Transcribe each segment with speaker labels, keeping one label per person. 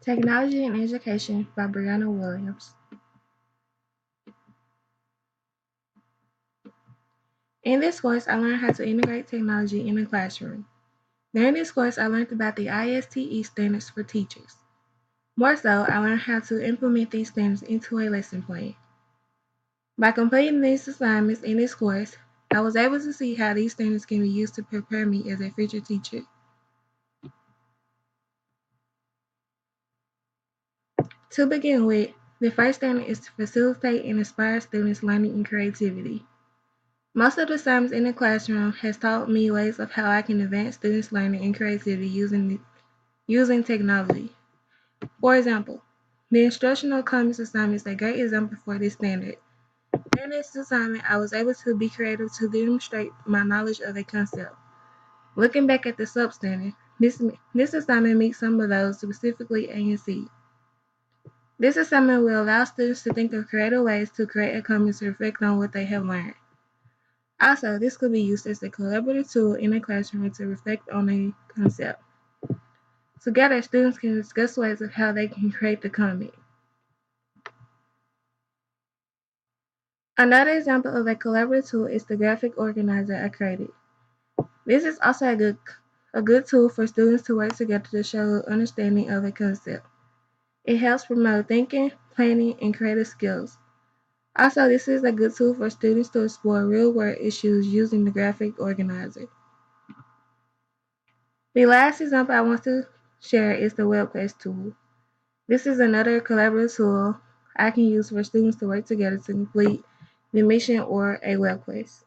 Speaker 1: Technology and Education by Brianna Williams. In this course, I learned how to integrate technology in the classroom. During this course, I learned about the ISTE standards for teachers. More so, I learned how to implement these standards into a lesson plan. By completing these assignments in this course, I was able to see how these standards can be used to prepare me as a future teacher. To begin with, the first standard is to facilitate and inspire students' learning and creativity. Most of the assignments in the classroom has taught me ways of how I can advance students' learning and creativity using technology. For example, the instructional comments assignment is a great example for this standard. During this assignment, I was able to be creative to demonstrate my knowledge of a concept. Looking back at the substandard, this assignment meets some of those, specifically A and C. This assignment will allow students to think of creative ways to create a comment to reflect on what they have learned. Also, this could be used as a collaborative tool in the classroom to reflect on a concept. Together, students can discuss ways of how they can create the comment. Another example of a collaborative tool is the graphic organizer I created. This is also a good tool for students to work together to show understanding of a concept. It helps promote thinking, planning, and creative skills. Also, this is a good tool for students to explore real-world issues using the graphic organizer. The last example I want to share is the WebQuest tool. This is another collaborative tool I can use for students to work together to complete the mission or a web quest.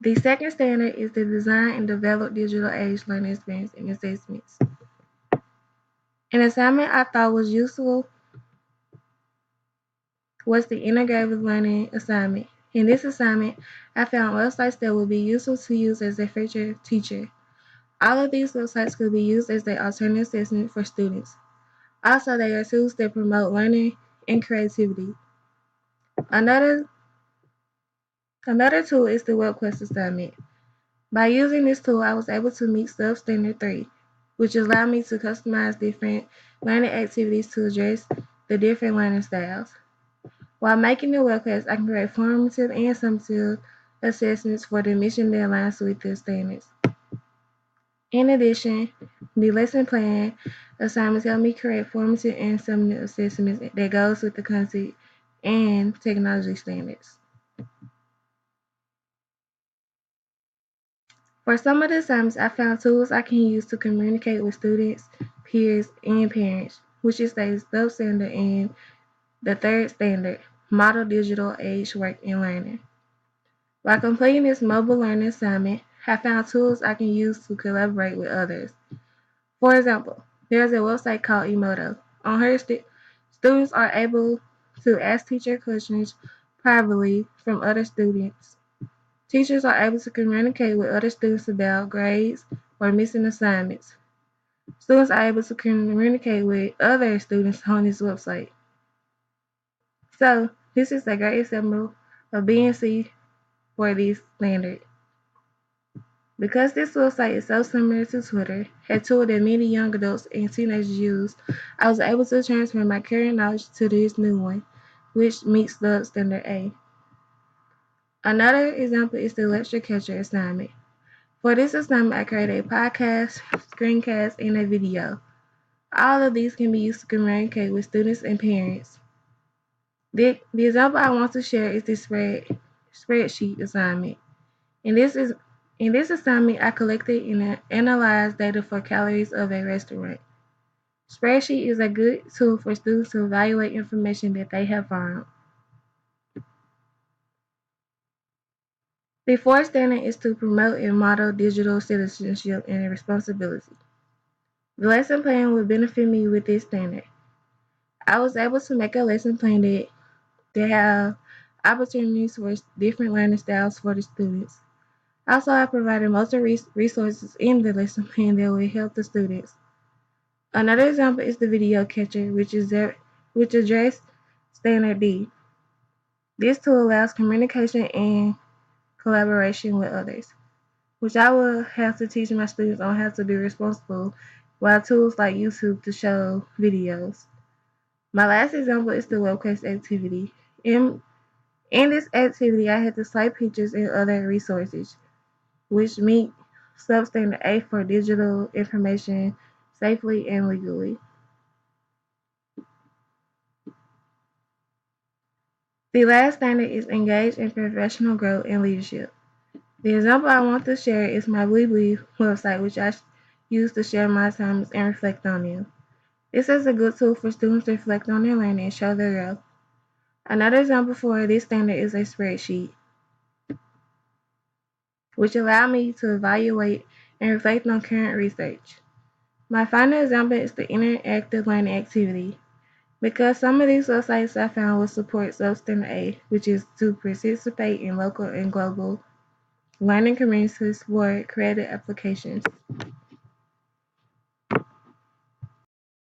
Speaker 1: The second standard is to design and develop digital age learning experience and assessments. An assignment I thought was useful was the integrative learning assignment. In this assignment, I found websites that would be useful to use as a future teacher. All of these websites could be used as an alternative assessment for students. Also, they are tools that promote learning and creativity. Another tool is the WebQuest assignment. By using this tool, I was able to meet Substandard 3, which allowed me to customize different learning activities to address the different learning styles. While making the WebQuest, I can create formative and summative assessments for the mission that aligns with the standards. In addition, the lesson plan assignments help me create formative and summative assessments that goes with the content and technology standards. For some of the assignments, I found tools I can use to communicate with students, peers, and parents, which is the substandard and the third standard, model digital age work and learning. While completing this mobile learning assignment, I found tools I can use to collaborate with others. For example, there's a website called Emoto. On her, students are able to ask teacher questions privately from other students. Teachers are able to communicate with other students about grades or missing assignments. Students are able to communicate with other students on this website. So, this is a great example of BNC for this standard. Because this website is so similar to Twitter, a tool that many young adults and teenagers use, I was able to transfer my current knowledge to this new one, which meets the standard A. Another example is the lecture catcher assignment. For this assignment, I created a podcast, screencast, and a video. All of these can be used to communicate with students and parents. The example I want to share is the spreadsheet assignment. In this assignment, I collected and analyzed data for calories of a restaurant. Spreadsheet is a good tool for students to evaluate information that they have found. The fourth standard is to promote and model digital citizenship and responsibility. The lesson plan will benefit me with this standard. I was able to make a lesson plan that have opportunities for different learning styles for the students. Also, I provided most of the resources in the lesson plan that will help the students. Another example is the video catcher, which addressed standard D. This tool allows communication and collaboration with others. which I will have to teach my students on how to be responsible, while tools like YouTube to show videos. My last example is the webquest activity. In this activity, I had to cite pictures and other resources, which meet substandard A for digital information safely and legally. The last standard is engage in professional growth and leadership. The example I want to share is my Weebly website, which I use to share my times and reflect on them. This is a good tool for students to reflect on their learning and show their growth. Another example for this standard is a spreadsheet, which allow me to evaluate and reflect on current research. My final example is the interactive learning activity. Because some of these websites I found will support Substandard A, which is to participate in local and global learning communities for creative applications.